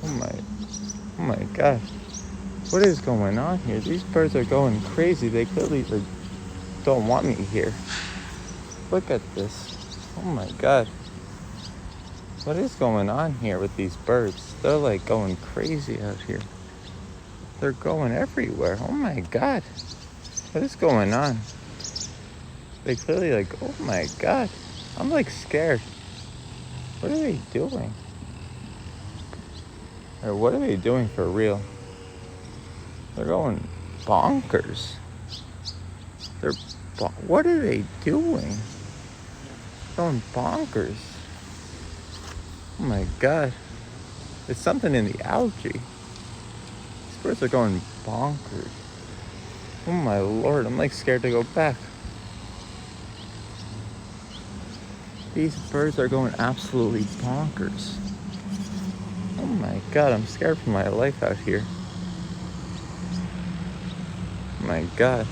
Oh my God. What is going on here? These birds are going crazy. They clearly don't want me here. Look at this. Oh my God. What is going on here with these birds? They're like going crazy out here. They're going everywhere. Oh my God. What is going on? They clearly oh my God. I'm scared. What are they doing? Or what are they doing for real? They're going bonkers. What are they doing? Going bonkers. Oh my God. It's something in the algae. These birds are going bonkers. Oh my Lord, I'm scared to go back. These birds are going absolutely bonkers. Oh my God, I'm scared for my life out here. Oh my God.